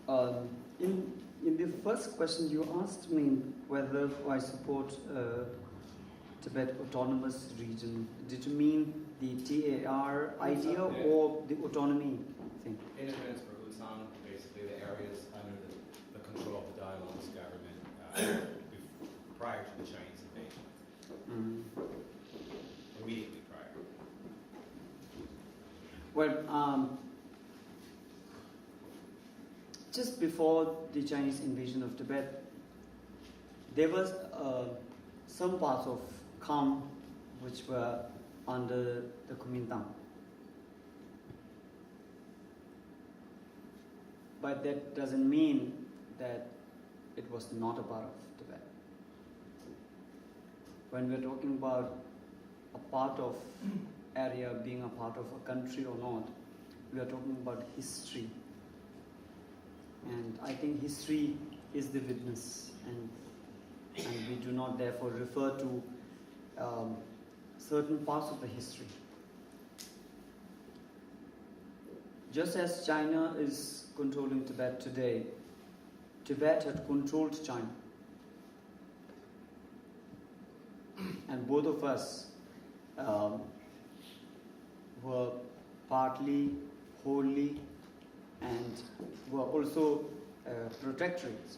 In the first question, you asked me whether I support Tibet Autonomous Region. Did you mean the TAR idea or the autonomy thing? Independence for Bhutan, basically the areas under the control of the Dalai's government prior to the Chinese invasion. Immediately prior. Well, just before the Chinese invasion of Tibet, there was some parts of Kham which were under the Kuomintang. But that doesn't mean that it was not a part of Tibet. When we're talking about a part of area being a part of a country or not, we are talking about history. And I think history is the witness, and we do not therefore refer to certain parts of the history. Just as China is controlling Tibet today, Tibet had controlled China. And both of us were partly, wholly, and were also protectorates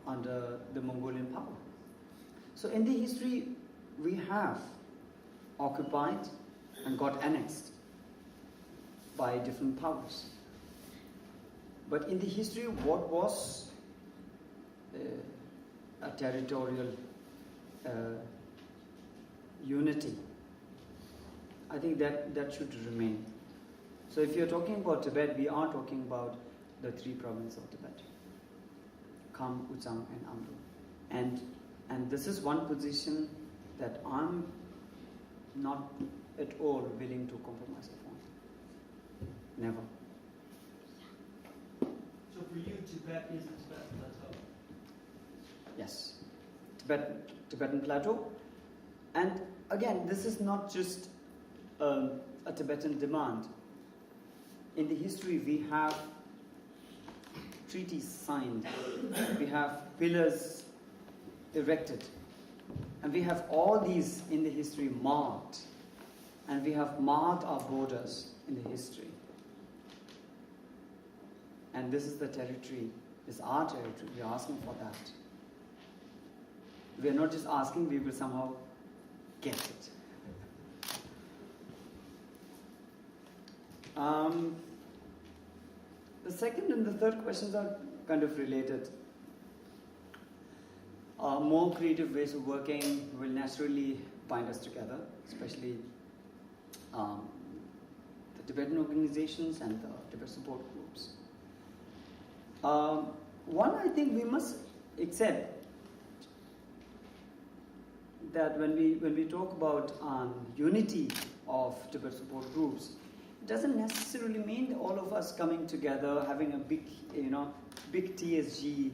under the Mongolian power. So in the history, we have occupied and got annexed by different powers. But in the history, what was a territorial unity? I think that should remain. So if you're talking about Tibet, we are talking about the three provinces of Tibet: Kham, Uchang, and Amdo. And this is one position that I'm not at all willing to compromise upon. Never. So for you, Tibet is the Tibetan plateau? Yes. Tibetan plateau. And again, this is not just a Tibetan demand. In the history, we have treaties signed, we have pillars erected, and we have all these in the history marked, and we have marked our borders in the history. And this is the territory, this is our territory, we are asking for that. We are not just asking, we will somehow get it. The second and the third questions are kind of related. More creative ways of working will naturally bind us together, especially the Tibetan organizations and the Tibet support groups. One, I think we must accept that when we talk about unity of Tibet support groups, it doesn't necessarily mean that all of us coming together, having a big TSG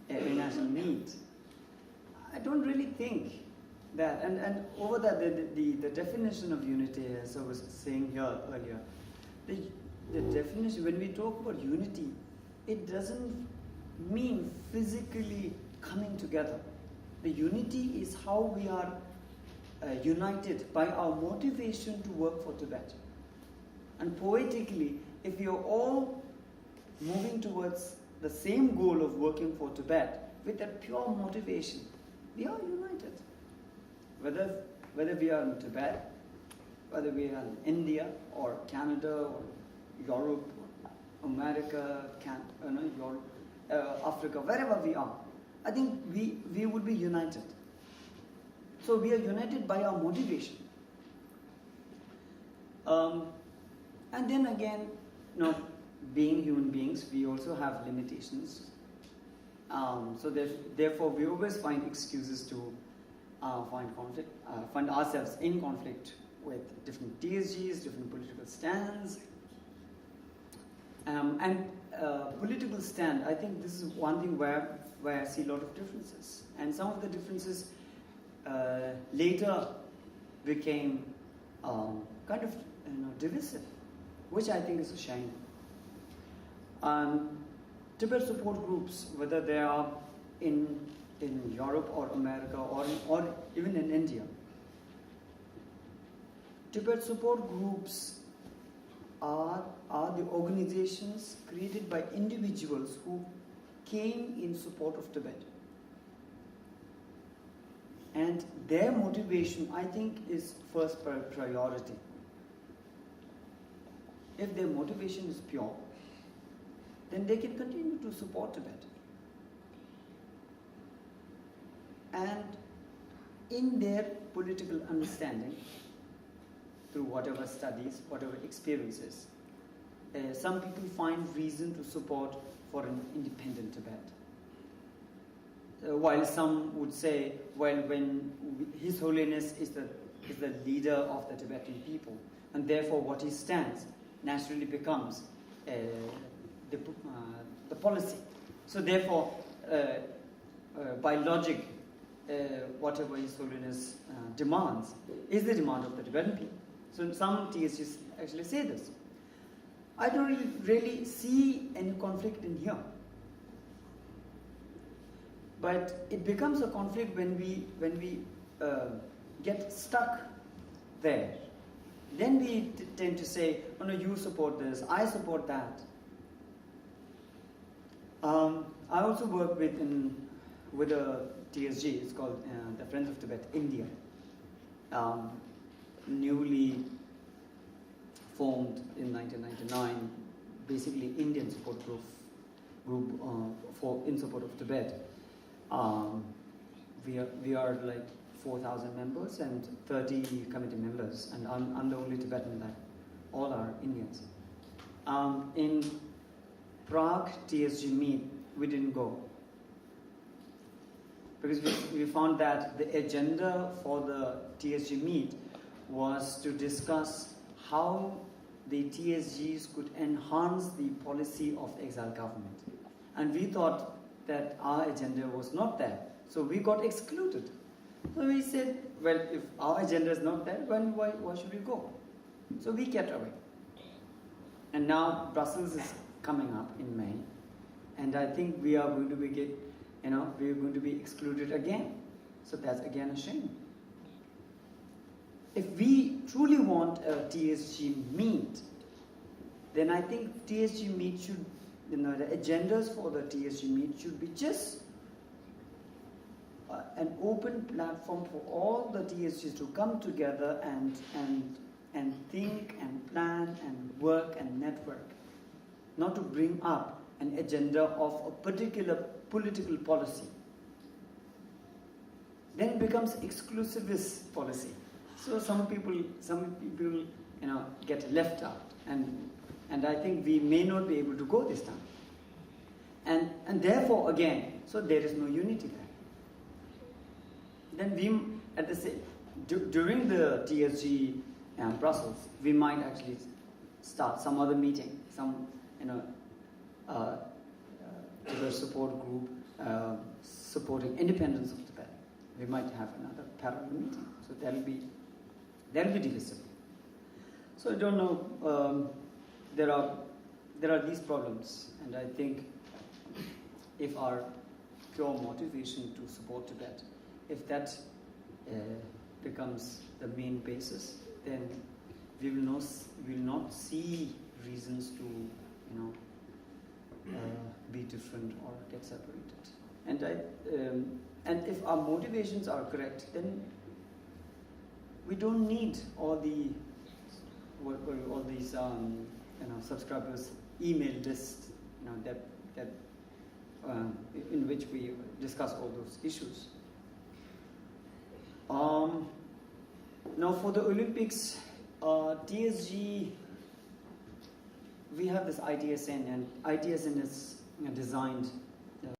international meet. I don't really think that, and over that the definition of unity, as I was saying here earlier, the definition, when we talk about unity, it doesn't mean physically coming together. The unity is how we are united by our motivation to work for Tibet. And poetically, if we are all moving towards the same goal of working for Tibet with that pure motivation, we are united. Whether we are in Tibet, whether we are in India or Canada or Europe, America, Europe, Africa, wherever we are, I think we would be united. So we are united by our motivation. And then again, being human beings, we also have limitations. So therefore, we always find excuses to find ourselves in conflict with different TSGs, different political stands. And political stand, I think this is one thing where I see a lot of differences. And some of the differences later became kind of divisive, which I think is a shame. Tibet support groups, whether they are in Europe or America or even in India, Tibet support groups are the organizations created by individuals who came in support of Tibet. And their motivation, I think, is first priority. If their motivation is pure, then they can continue to support Tibet. And in their political understanding, through whatever studies, whatever experiences, some people find reason to support for an independent Tibet. While some would say, well, when His Holiness is the leader of the Tibetan people, and therefore what he stands naturally becomes the policy. So therefore, by logic, whatever His Holiness demands is the demand of the Tibetan people. So some TSGs actually say this. I don't really see any conflict in here. But it becomes a conflict when we get stuck there. Then we tend to say, oh no, you support this, I support that. I also work with a TSG, it's called the Friends of Tibet India. Newly formed in 1999, basically Indian support group in support of Tibet. We are like 4,000 members and 30 committee members, and I'm the only Tibetan that all are Indians. In Prague TSG meet, we didn't go because we found that the agenda for the TSG meet was to discuss how the TSGs could enhance the policy of the exile government. And we thought that our agenda was not there. So we got excluded. So we said, well, if our agenda is not there, then why should we go? So we kept away. And now Brussels is coming up in May. And I think we are going to we are going to be excluded again. So that's again a shame. If we truly want a TSG meet, then I think TSG meet should, the agendas for the TSG meet should be just an open platform for all the TSGs to come together and think and plan and work and network, not to bring up an agenda of a particular political policy. Then it becomes exclusivist policy. So some people get left out, and I think we may not be able to go this time. And therefore again, so there is no unity there. Then we at the same during the TSG Brussels, we might actually start some other meeting, some Tibet support group supporting independence of Tibet. We might have another parallel meeting. So that'll be divisible. So I don't know. There are these problems, and I think if our pure motivation to support Tibet, if that becomes the main basis, then we will not see reasons to be different or get separated. And if our motivations are correct, then we don't need all these subscribers email lists that in which we discuss all those issues. Now for the Olympics, TSG, we have this ITSN, and ITSN is designed